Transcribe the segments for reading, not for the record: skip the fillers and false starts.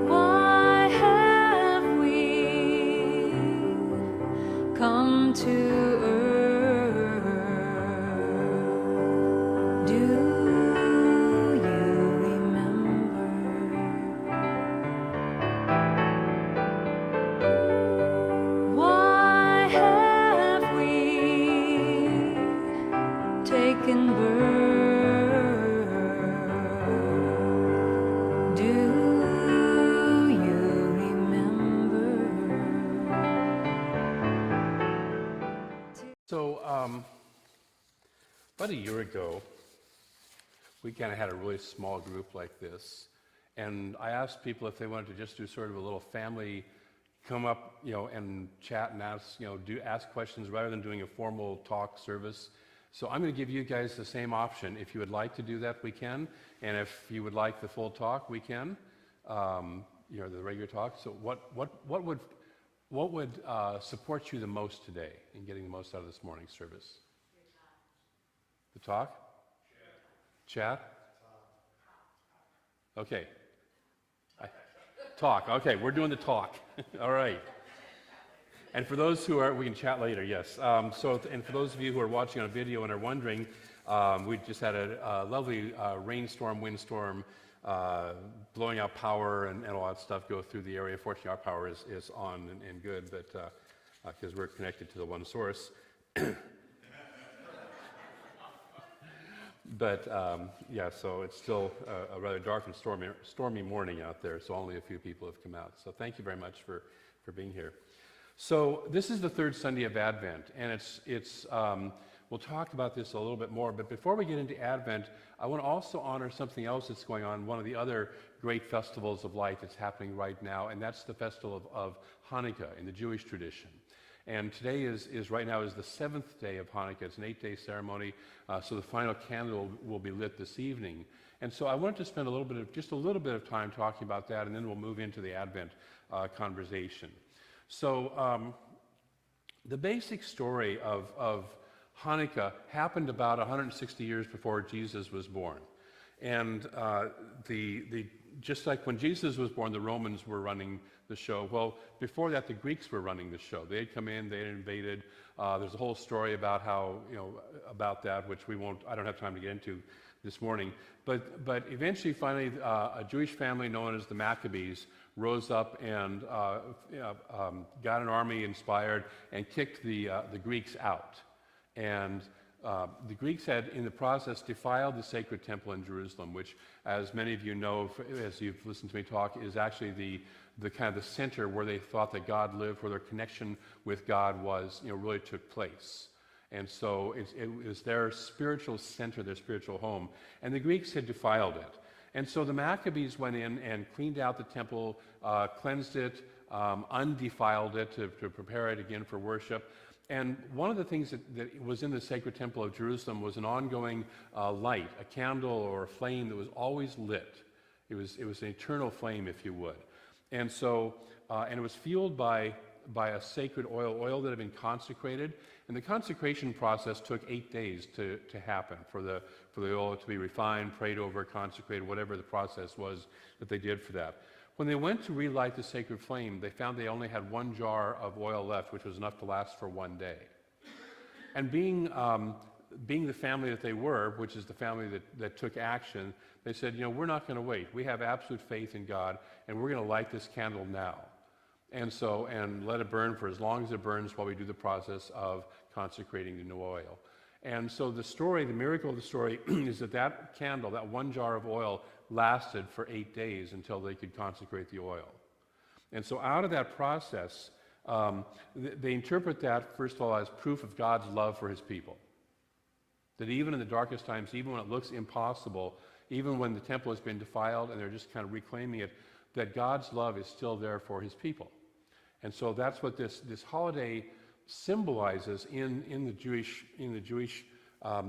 Why have we come to earth? Do you remember? Why have we taken birth? Do you remember? So, about a year ago, we kind of had a really small group like this, and I asked people if they wanted to just do sort of a little family come up, and chat and ask, ask questions rather than doing a formal talk service. So I'm going to give you guys the same option. If you would like to do that, we can, and if you would like the full talk, we can. The regular talk. So what would support you the most today in getting the most out of this morning's service? The talk? Chat? Okay. Talk. Okay, we're doing the talk. All right. And for those who are, we can chat later, yes. And for those of you who are watching on video and are wondering, we just had a lovely rainstorm, windstorm, blowing out power and all that stuff go through the area. Fortunately, our power is on and good, but because we're connected to the one source. But so it's still a rather dark and stormy morning out there, so only a few people have come out. So thank you very much for being here. So this is the third Sunday of Advent, and we'll talk about this a little bit more, but before we get into Advent, I want to also honor something else that's going on, one of the other great festivals of light that's happening right now, and that's the festival of Hanukkah in the Jewish tradition. And today is right now is the 7th day of Hanukkah. It's an 8-day ceremony, so the final candle will be lit this evening. And so I wanted to spend just a little bit of time talking about that, and then we'll move into the Advent conversation. So the basic story of Hanukkah happened about 160 years before Jesus was born. And just like when Jesus was born, the Romans were running the show. Well, before that, the Greeks were running the show. They had come in, they had invaded. There's a whole story about how, about that, which I don't have time to get into this morning. But eventually, finally, a Jewish family known as the Maccabees rose up and got an army inspired and kicked the Greeks out. And the Greeks had, in the process, defiled the sacred temple in Jerusalem, which, as many of you know, as you've listened to me talk, is actually the kind of the center where they thought that God lived, where their connection with God was, really took place. And so it was their spiritual center, their spiritual home. And the Greeks had defiled it. And so the Maccabees went in and cleaned out the temple, cleansed it, undefiled it to prepare it again for worship. And one of the things that was in the sacred temple of Jerusalem was an ongoing light, a candle or a flame that was always lit. It was an eternal flame, if you would. And so, and it was fueled by a sacred oil that had been consecrated. And the consecration process took 8 days to happen, for the oil to be refined, prayed over, consecrated, whatever the process was that they did for that. When they went to relight the sacred flame, they found they only had 1 jar of oil left, which was enough to last for 1 day. And being the family that they were, which is the family that took action, they said, we're not going to wait. We have absolute faith in God, and we're going to light this candle now. And let it burn for as long as it burns while we do the process of consecrating the new oil. And so the miracle of the story is that candle, that 1 jar of oil, lasted for 8 days until they could consecrate the oil. And so out of that process, they interpret that, first of all, as proof of God's love for his people. That even in the darkest times, even when it looks impossible, even when the temple has been defiled and they're just kind of reclaiming it, that God's love is still there for his people. And so that's what this holiday symbolizes in the Jewish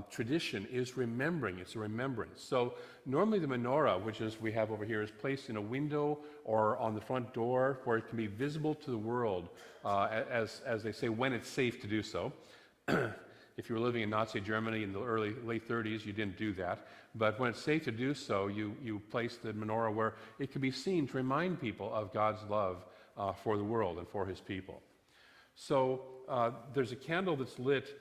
tradition, is remembering. It's a remembrance. So normally the menorah, which we have over here, is placed in a window or on the front door where it can be visible to the world, as they say, when it's safe to do so. If you were living in Nazi Germany in the late 30s, you didn't do that. But when it's safe to do so, you place the menorah where it can be seen to remind people of God's love for the world and for his people. So there's a candle that's lit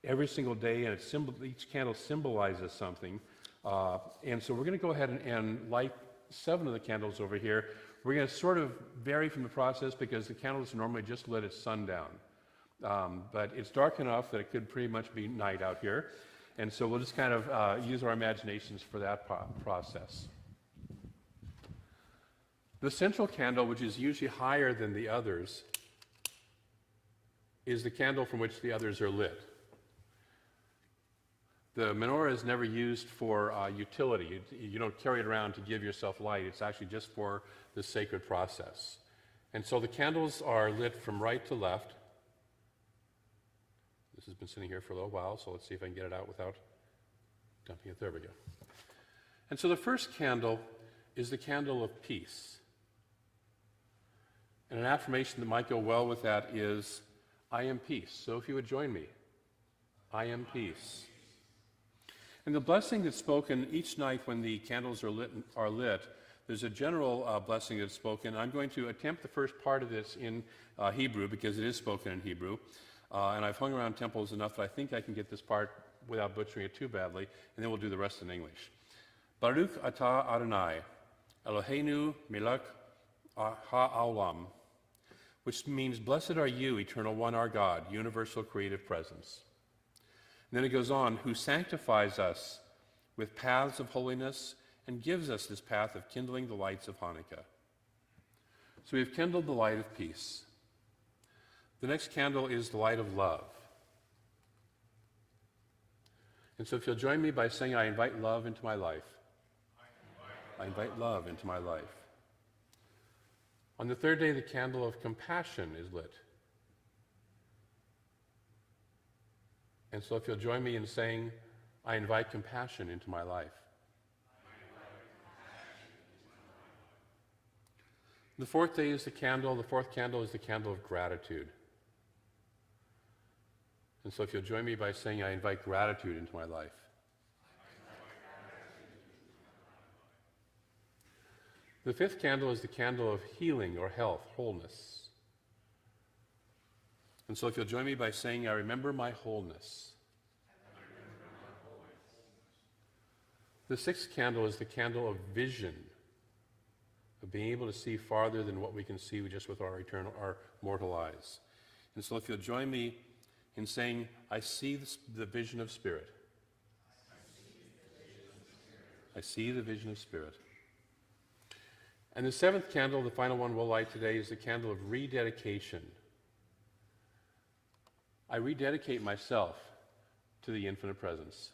every single day, and each candle symbolizes something. And so we're going to go ahead and light 7 of the candles over here. We're going to sort of vary from the process because the candles are normally just lit at sundown. But it's dark enough that it could pretty much be night out here. And so we'll just kind of use our imaginations for that process. The central candle, which is usually higher than the others, is the candle from which the others are lit. The menorah is never used for utility. You don't carry it around to give yourself light. It's actually just for the sacred process. And so the candles are lit from right to left. This has been sitting here for a little while, so let's see if I can get it out without dumping it. There we go. And so the first candle is the candle of peace. And an affirmation that might go well with that is, I am peace. So if you would join me, I am peace. And the blessing that's spoken each night when the candles are lit, there's a general blessing that's spoken. I'm going to attempt the first part of this in Hebrew because it is spoken in Hebrew. And I've hung around temples enough that I think I can get this part without butchering it too badly, and then we'll do the rest in English. Baruch atah Adonai, Eloheinu melech ha'olam, which means, blessed are you, eternal one, our God, universal creative presence. And then it goes on, who sanctifies us with paths of holiness and gives us this path of kindling the lights of Hanukkah. So we've kindled the light of peace. The next candle is the light of love. And so if you'll join me by saying, I invite love into my life. I invite love into my life. On the third day, the candle of compassion is lit. And so if you'll join me in saying, I invite compassion into my life. The fourth day is the fourth candle is the candle of gratitude. And so if you'll join me by saying, I invite gratitude into my life. The fifth candle is the candle of healing or health, wholeness. And so if you'll join me by saying, I remember my wholeness. The sixth candle is the candle of vision, of being able to see farther than what we can see just with our mortal eyes. And so if you'll join me in saying, I see the vision of spirit. I see the vision of spirit. And the seventh candle, the final one we'll light today, is the candle of rededication. I rededicate myself to the infinite presence.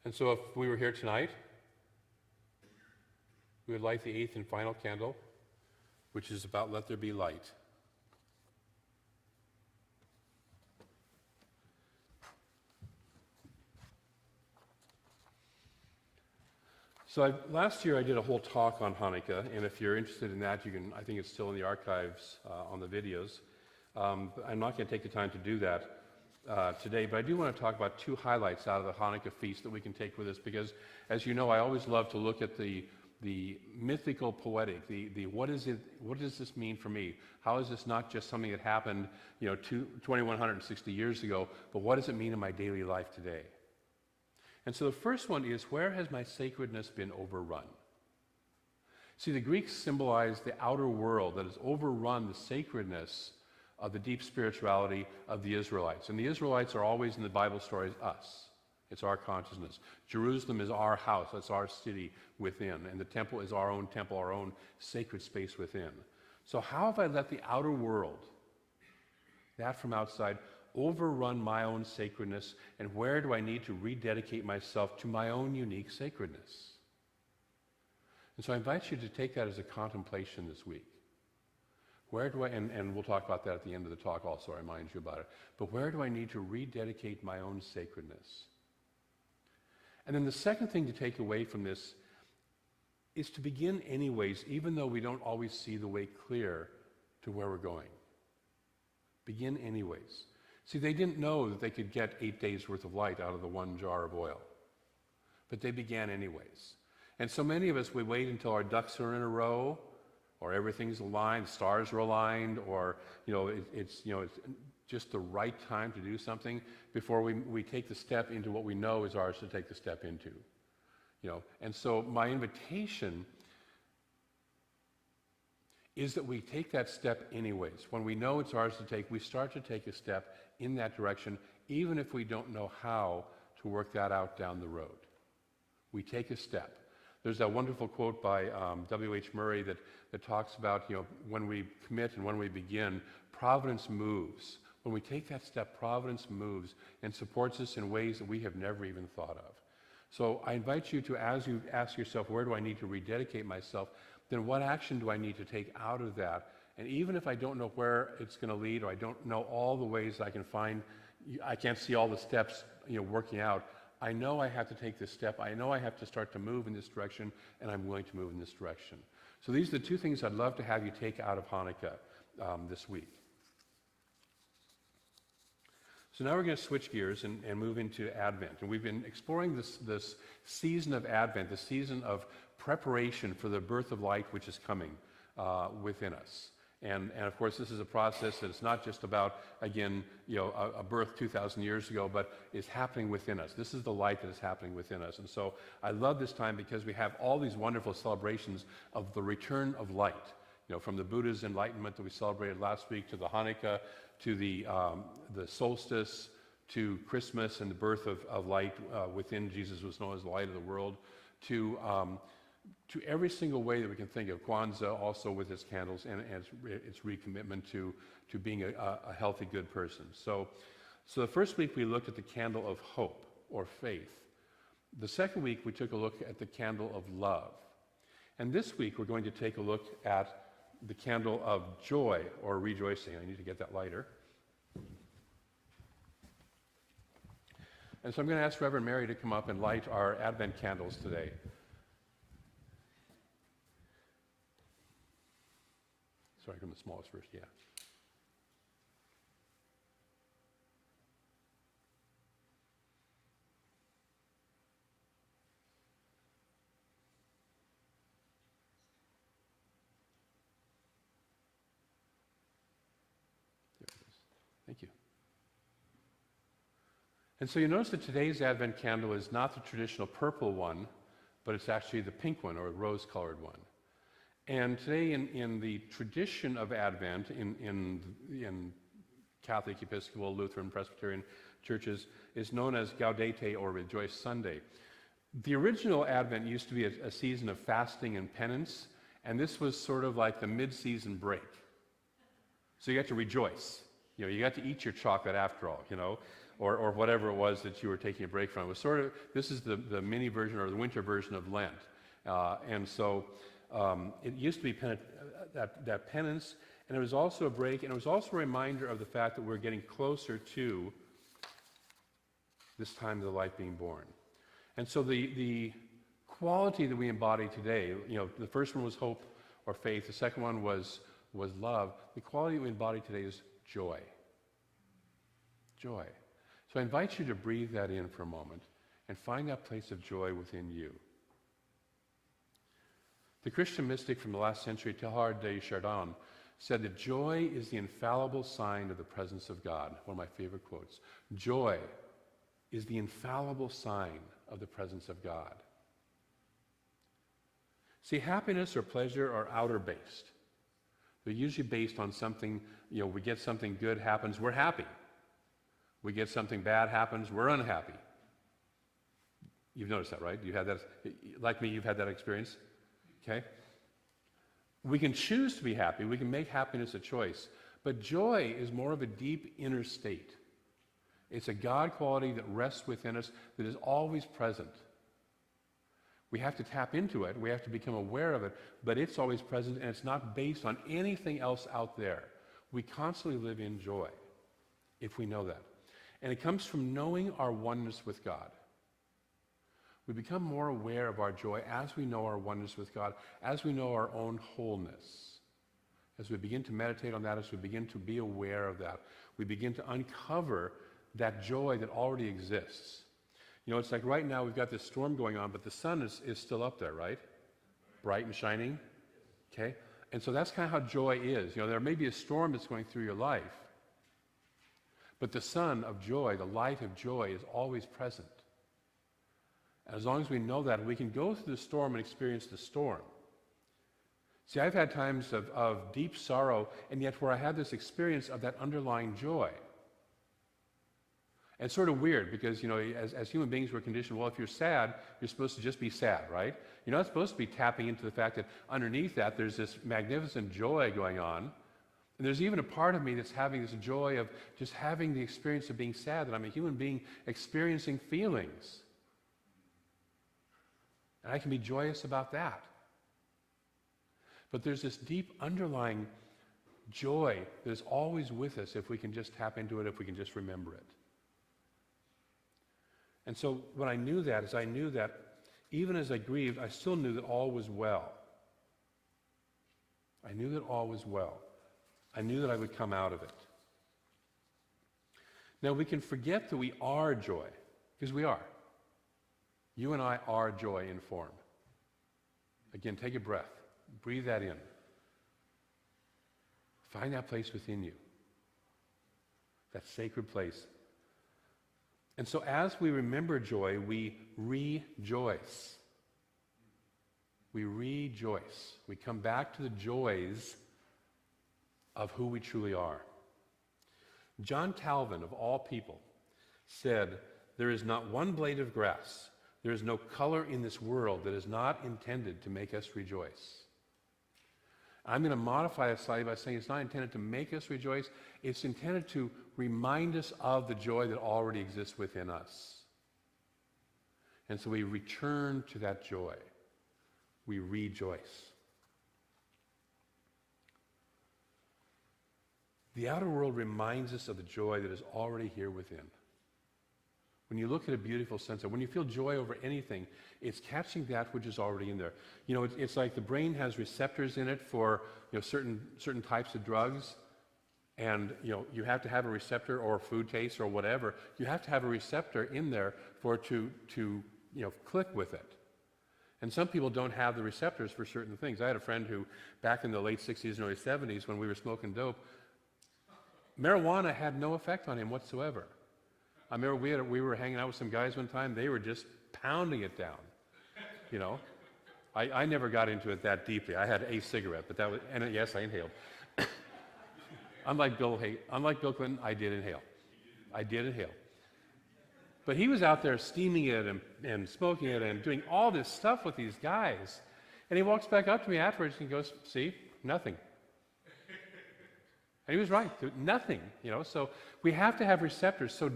And so if we were here tonight, we would light the eighth and final candle, which is about let there be light. So last year I did a whole talk on Hanukkah, and if you're interested in that, you can. I think it's still in the archives on the videos. I'm not going to take the time to do that today, but I do want to talk about two highlights out of the Hanukkah feast that we can take with us, because, as you know, I always love to look at the mythical, poetic, the what is it? What does this mean for me? How is this not just something that happened, 2,160 years ago, but what does it mean in my daily life today? And so the first one is, where has my sacredness been overrun? See, the Greeks symbolize the outer world that has overrun the sacredness of the deep spirituality of the Israelites. And the Israelites are always in the Bible stories us. It's our consciousness. Jerusalem is our house. That's our city within. And the temple is our own temple, our own sacred space within. So how have I let the outer world, that from outside, overrun my own sacredness, and where do I need to rededicate myself to my own unique sacredness? And so I invite you to take that as a contemplation this week. Where do I, and we'll talk about that at the end of the talk also, I remind you about it, but where do I need to rededicate my own sacredness? And then the second thing to take away from this is to begin anyways, even though we don't always see the way clear to where we're going. Begin anyways. See, they didn't know that they could get 8 days worth of light out of the one jar of oil. But they began anyways. And so many of us, we wait until our ducks are in a row, or everything's aligned, stars are aligned, or it's just the right time to do something before we take the step into what we know is ours to take the step into. And so my invitation is that we take that step anyways. When we know it's ours to take, we start to take a step in that direction, even if we don't know how to work that out down the road. We take a step. There's that wonderful quote by W.H. Murray that talks about, when we commit and when we begin, providence moves. When we take that step, providence moves and supports us in ways that we have never even thought of. So I invite you to, as you ask yourself, where do I need to rededicate myself, then what action do I need to take out of that? And even if I don't know where it's going to lead, or I don't know all the ways I can find, I can't see all the steps, working out, I know I have to take this step. I know I have to start to move in this direction, and I'm willing to move in this direction. So these are the two things I'd love to have you take out of Hanukkah this week. So now we're going to switch gears and move into Advent. And we've been exploring this season of Advent, the season of preparation for the birth of light which is coming within us. And of course, this is a process that is not just about, again, a birth 2,000 years ago, but is happening within us. This is the light that is happening within us. And so I love this time because we have all these wonderful celebrations of the return of light. From the Buddha's enlightenment that we celebrated last week, to the Hanukkah, to the solstice, to Christmas and the birth of light within Jesus was known as the light of the world, to every single way that we can think of. Kwanzaa also with its candles and its recommitment to being a healthy, good person. So the first week we looked at the candle of hope or faith. The second week we took a look at the candle of love. And this week we're going to take a look at the candle of joy or rejoicing. I need to get that lighter. And so I'm going to ask Reverend Mary to come up and light our Advent candles today. Sorry, from the smallest first, yeah. There it is. Thank you. And so you notice that today's Advent candle is not the traditional purple one, but it's actually the pink one or rose-colored one. And today in the tradition of Advent, in Catholic, Episcopal, Lutheran, Presbyterian churches, is known as Gaudete or Rejoice Sunday. The original Advent used to be a season of fasting and penance, and this was sort of like the mid-season break. So you got to rejoice. You got to eat your chocolate after all, or whatever it was that you were taking a break from. It was sort of, this is the mini version or the winter version of Lent. And so it used to be that penance, and it was also a break, and it was also a reminder of the fact that we're getting closer to this time of the light being born. And so the quality that we embody today, the first one was hope or faith, the second one was love. The quality that we embody today is joy. Joy. So I invite you to breathe that in for a moment and find that place of joy within you. The Christian mystic from the last century, Teilhard de Chardin, said that joy is the infallible sign of the presence of God. One of my favorite quotes. Joy is the infallible sign of the presence of God. See, happiness or pleasure are outer-based. They're usually based on something, we get something good happens, we're happy. We get something bad happens, we're unhappy. You've noticed that, right? You had that, like me, you've had that experience? Okay? We can choose to be happy. We can make happiness a choice. But joy is more of a deep inner state. It's a God quality that rests within us, that is always present. We have to tap into it. We have to become aware of it. But it's always present, and it's not based on anything else out there. We constantly live in joy, if we know that. And it comes from knowing our oneness with God. We become more aware of our joy as we know our oneness with God, as we know our own wholeness. As we begin to meditate on that, as we begin to be aware of that, we begin to uncover that joy that already exists. You know, it's like right now we've got this storm going on, but the sun is still up there, right? Bright and shining. Okay? And so that's kind of how joy is. You know, there may be a storm that's going through your life, but the sun of joy, the light of joy is always present. And as long as we know that, we can go through the storm and experience the storm. See, I've had times of deep sorrow, and yet where I had this experience of that underlying joy. And it's sort of weird because, you know, as human beings, we're conditioned, well, if you're sad, you're supposed to just be sad, right? You're not supposed to be tapping into the fact that underneath that, there's this magnificent joy going on. And there's even a part of me that's having this joy of just having the experience of being sad, that I'm a human being experiencing feelings. And I can be joyous about that. But there's this deep underlying joy that is always with us if we can just tap into it, if we can just remember it. And so what I knew that is I knew that even as I grieved, I still knew that all was well. I knew that all was well. I knew that I would come out of it. Now we can forget that we are joy, because we are. You and I are joy in form. Again, take a breath. Breathe that in. Find that place within you. That sacred place. And so as we remember joy, we rejoice. We rejoice. We come back to the joys of who we truly are. John Calvin, of all people, said, "There is not one blade of grass, there is no color in this world that is not intended to make us rejoice." I'm going to modify it slightly by saying it's not intended to make us rejoice, it's intended to remind us of the joy that already exists within us. And so we return to that joy. We rejoice. The outer world reminds us of the joy that is already here within. When you look at a beautiful sunset, when you feel joy over anything, it's catching that which is already in there. You know, it's like the brain has receptors in it for, you know, certain types of drugs, and you have to have a receptor, or food taste or whatever. You have to have a receptor in there for it to click with it. And some people don't have the receptors for certain things. I had a friend who, back in the late 60s and early 70s, when we were smoking dope, marijuana had no effect on him whatsoever. I remember we were hanging out with some guys one time. They were just pounding it down, you know. I never got into it that deeply. I had a cigarette, but yes, I inhaled. Unlike Bill Clinton, I did inhale. But he was out there steaming it and smoking it and doing all this stuff with these guys. And he walks back up to me afterwards and goes, "See, nothing." And he was right, nothing, So we have to have receptors. So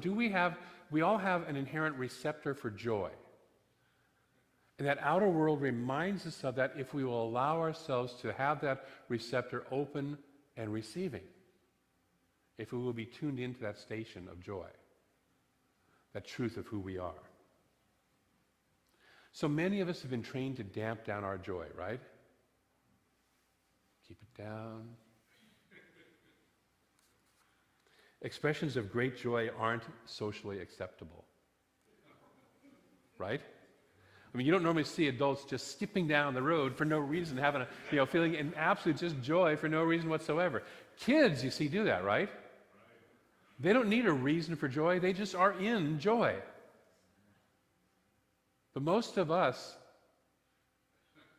we all have an inherent receptor for joy. And that outer world reminds us of that if we will allow ourselves to have that receptor open and receiving. If we will be tuned into that station of joy, that truth of who we are. So many of us have been trained to damp down our joy, right? Keep it down. Expressions of great joy aren't socially acceptable, right? I mean, you don't normally see adults just skipping down the road for no reason, having feeling an absolute just joy for no reason whatsoever. Kids, you see, do that, right? They don't need a reason for joy, they just are in joy. But most of us,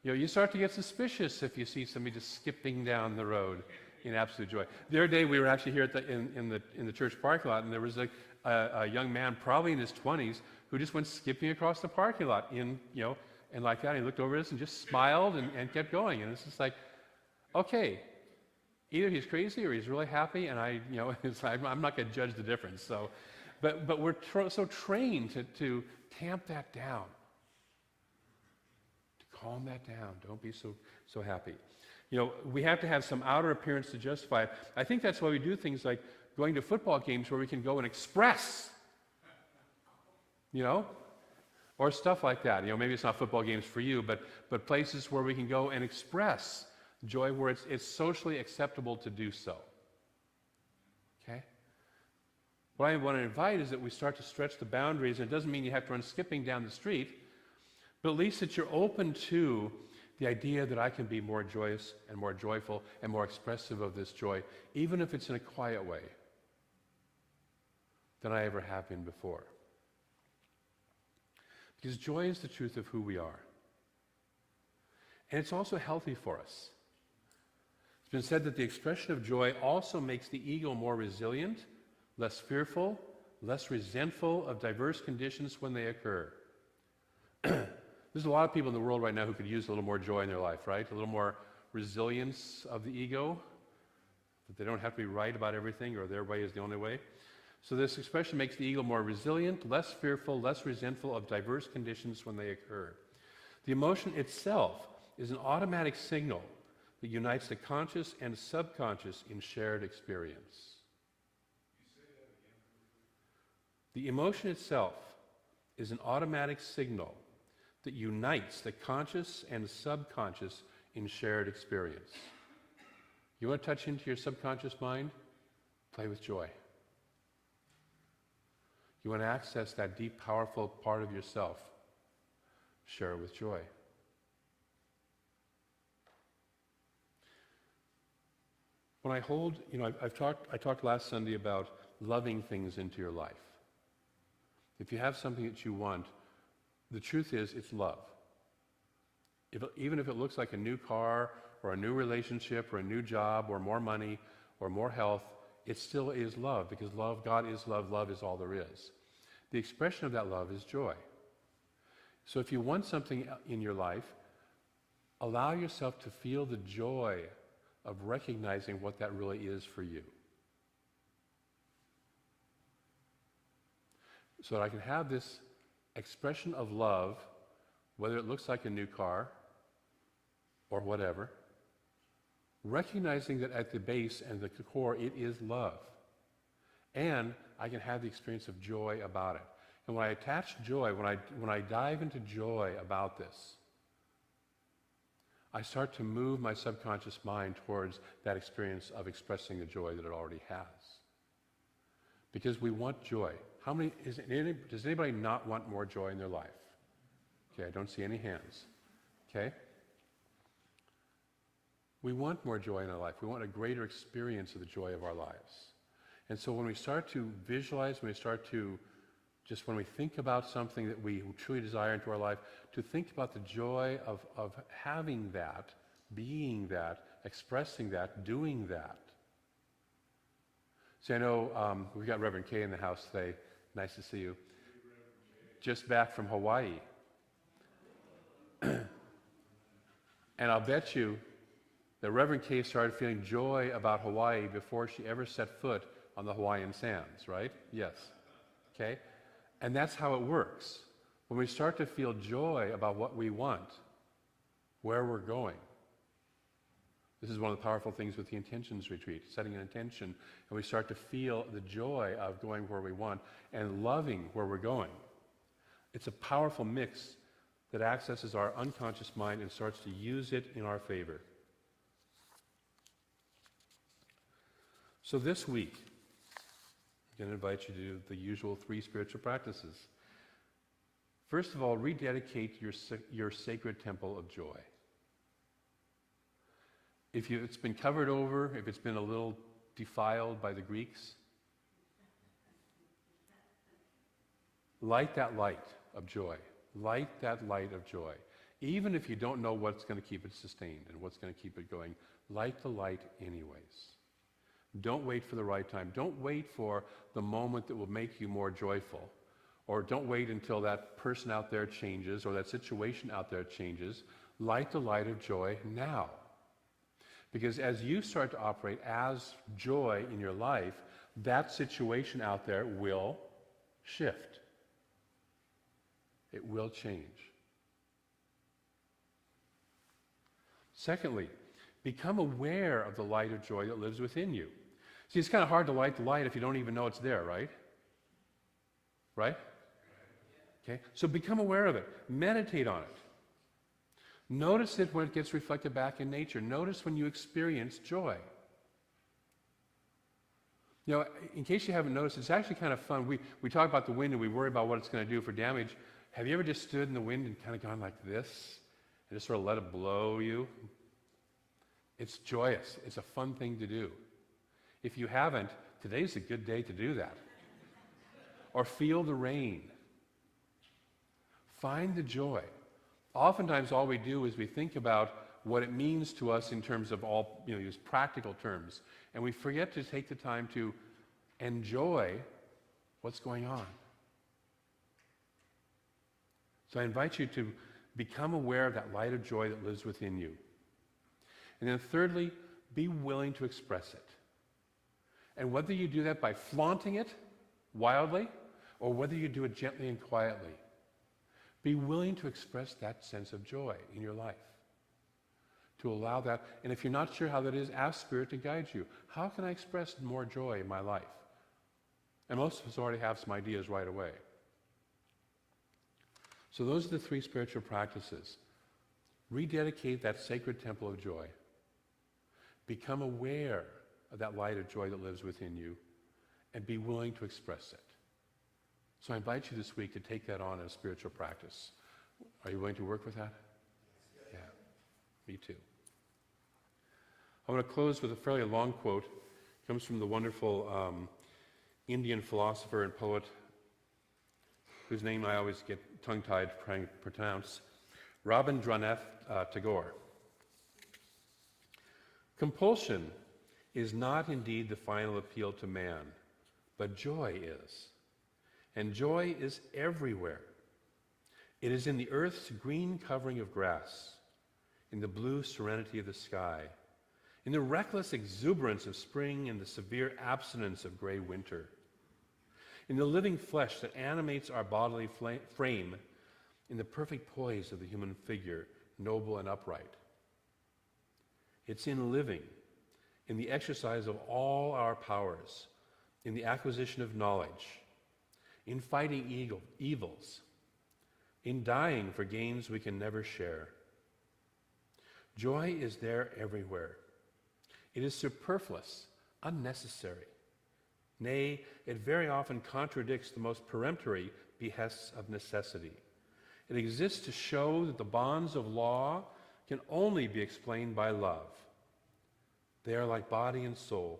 you start to get suspicious if you see somebody just skipping down the road in absolute joy. The other day we were actually here in the church parking lot, and there was a young man, probably in his 20s, who just went skipping across the parking lot and like that. He looked over at us and just smiled and kept going. And it's just like, okay, either he's crazy or he's really happy, and I'm not going to judge the difference. So, but we're so trained to tamp that down, to calm that down. Don't be so happy. We have to have some outer appearance to justify it. I think that's why we do things like going to football games where we can go and express. Or stuff like that. Maybe it's not football games for you, but places where we can go and express joy where it's socially acceptable to do so. Okay? What I want to invite is that we start to stretch the boundaries, and it doesn't mean you have to run skipping down the street, but at least that you're open to the idea that I can be more joyous and more joyful and more expressive of this joy, even if it's in a quiet way, than I ever have been before. Because joy is the truth of who we are. And it's also healthy for us. It's been said that the expression of joy also makes the ego more resilient, less fearful, less resentful of diverse conditions when they occur. There's a lot of people in the world right now who could use a little more joy in their life, right? A little more resilience of the ego, that they don't have to be right about everything or their way is the only way. So this expression makes the ego more resilient, less fearful, less resentful of diverse conditions when they occur. The emotion itself is an automatic signal that unites the conscious and subconscious in shared experience. The emotion itself is an automatic signal that unites the conscious and subconscious in shared experience. You want to touch into your subconscious mind? Play with joy. You want to access that deep, powerful part of yourself? Share it with joy. When I hold, I talked last Sunday about loving things into your life. If you have something that you want, the truth is it's love. Even if it looks like a new car or a new relationship or a new job or more money or more health, it still is love, because love, God is love, love is all there is. The expression of that love is joy. So if you want something in your life, allow yourself to feel the joy of recognizing what that really is for you. So that I can have this expression of love, whether it looks like a new car or whatever, recognizing that at the base and the core it is love. And I can have the experience of joy about it. And when I attach joy, when I dive into joy about this, I start to move my subconscious mind towards that experience of expressing the joy that it already has. Because we want joy. Does anybody not want more joy in their life? Okay, I don't see any hands. Okay? We want more joy in our life. We want a greater experience of the joy of our lives. And so when we start to visualize, when we think about something that we truly desire into our life, to think about the joy of having that, being that, expressing that, doing that. See, I know we've got Reverend Kay in the house today. Nice to see you. Just back from Hawaii. And I'll bet you that Reverend Kay started feeling joy about Hawaii before she ever set foot on the Hawaiian sands, right? Yes. Okay? And that's how it works. When we start to feel joy about what we want, where we're going. This is one of the powerful things with the intentions retreat, setting an intention, and we start to feel the joy of going where we want and loving where we're going. It's a powerful mix that accesses our unconscious mind and starts to use it in our favor. So this week, I'm going to invite you to do the usual 3 spiritual practices. First of all, rededicate your sacred temple of joy. If it's been covered over, if it's been a little defiled by the Greeks, light that light of joy. Light that light of joy. Even if you don't know what's going to keep it sustained and what's going to keep it going, light the light anyways. Don't wait for the right time. Don't wait for the moment that will make you more joyful. Or don't wait until that person out there changes or that situation out there changes. Light the light of joy now. Because as you start to operate as joy in your life, that situation out there will shift. It will change. Secondly, become aware of the light of joy that lives within you. See, it's kind of hard to light the light if you don't even know it's there, right? Right? Okay? So become aware of it. Meditate on it. Notice it when it gets reflected back in nature. Notice when you experience joy. You know, in case you haven't noticed, it's actually kind of fun. We talk about the wind and we worry about what it's going to do for damage. Have you ever just stood in the wind and kind of gone like this and just sort of let it blow you? It's joyous. It's a fun thing to do. If you haven't, today's a good day to do that. Or feel the rain. Find the joy. Oftentimes all we do is we think about what it means to us in terms of all, use practical terms, and we forget to take the time to enjoy what's going on. So I invite you to become aware of that light of joy that lives within you. And then thirdly, be willing to express it. And whether you do that by flaunting it wildly, or whether you do it gently and quietly, be willing to express that sense of joy in your life. To allow that, and if you're not sure how that is, ask Spirit to guide you. How can I express more joy in my life? And most of us already have some ideas right away. So those are the three spiritual practices. Rededicate that sacred temple of joy. Become aware of that light of joy that lives within you, and be willing to express it. So I invite you this week to take that on as a spiritual practice. Are you willing to work with that? Yeah, me too. I want to close with a fairly long quote. It comes from the wonderful Indian philosopher and poet whose name I always get tongue-tied trying to pronounce, Rabindranath Tagore. Compulsion is not indeed the final appeal to man, but joy is. And joy is everywhere. It is in the earth's green covering of grass, in the blue serenity of the sky, in the reckless exuberance of spring and the severe abstinence of gray winter, in the living flesh that animates our bodily frame, in the perfect poise of the human figure, noble and upright. It's in living, in the exercise of all our powers, in the acquisition of knowledge, in fighting evils, in dying for gains we can never share. Joy is there everywhere. It is superfluous, unnecessary. Nay, it very often contradicts the most peremptory behests of necessity. It exists to show that the bonds of law can only be explained by love. They are like body and soul.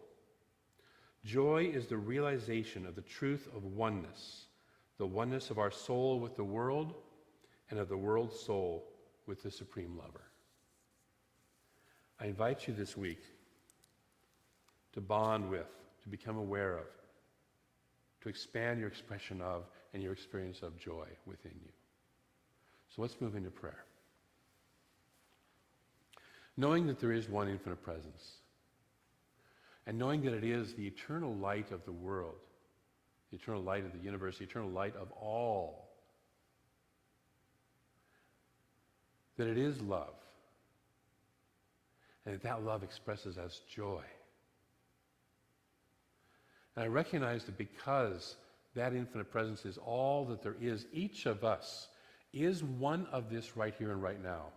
Joy is the realization of the truth of oneness, the oneness of our soul with the world and of the world's soul with the Supreme Lover. I invite you this week to bond with, to become aware of, to expand your expression of and your experience of joy within you. So let's move into prayer. Knowing that there is one infinite presence, and knowing that it is the eternal light of the world, the eternal light of the universe, the eternal light of all, that it is love, and that love expresses as joy. And I recognize that because that infinite presence is all that there is, each of us is one of this right here and right now.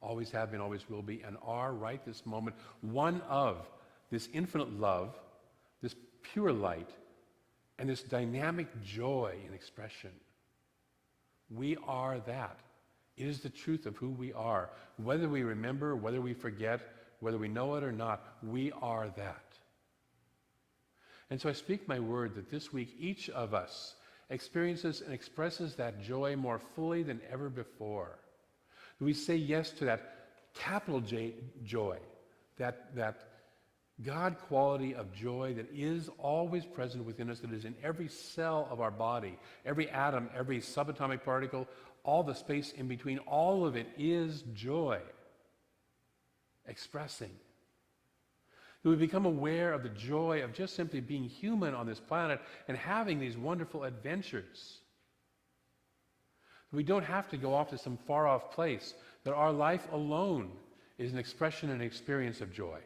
Always have been, always will be, and are right this moment, one of this infinite love, this pure light, and this dynamic joy in expression. We are that. It is the truth of who we are. Whether we remember, whether we forget, whether we know it or not, we are that. And so I speak my word that this week each of us experiences and expresses that joy more fully than ever before. We say yes to that capital J joy, that God quality of joy that is always present within us, that is in every cell of our body, every atom, every subatomic particle, all the space in between, all of it is joy expressing. That we become aware of the joy of just simply being human on this planet and having these wonderful adventures. We don't have to go off to some far-off place, that our life alone is an expression and experience of joy.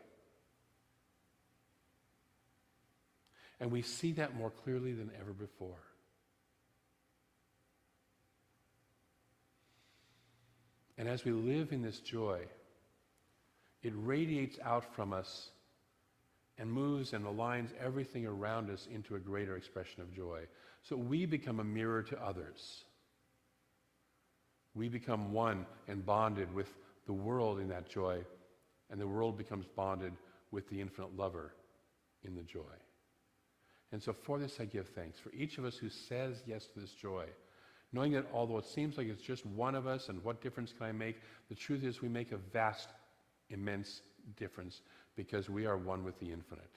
And we see that more clearly than ever before. And as we live in this joy, it radiates out from us and moves and aligns everything around us into a greater expression of joy. So we become a mirror to others. We become one and bonded with the world in that joy, and the world becomes bonded with the infinite lover in the joy. And so for this I give thanks, for each of us who says yes to this joy, knowing that although it seems like it's just one of us and what difference can I make, the truth is we make a vast, immense difference because we are one with the infinite.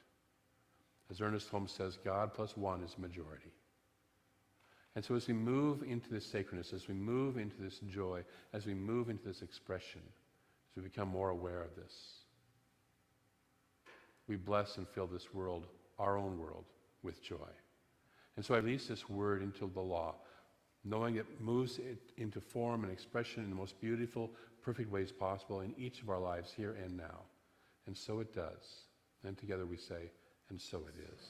As Ernest Holmes says, God plus one is majority. And so as we move into this sacredness, as we move into this joy, as we move into this expression, as we become more aware of this, we bless and fill this world, our own world, with joy. And so I release this word into the law, knowing it moves it into form and expression in the most beautiful, perfect ways possible in each of our lives here and now. And so it does. And together we say, and so it is.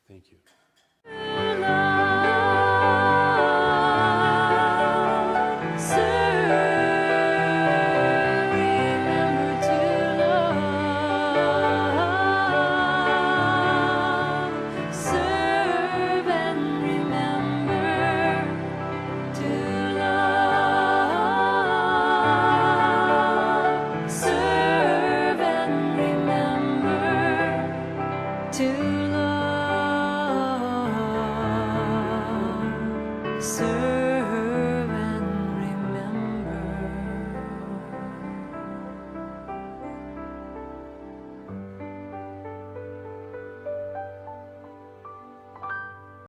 Thank you.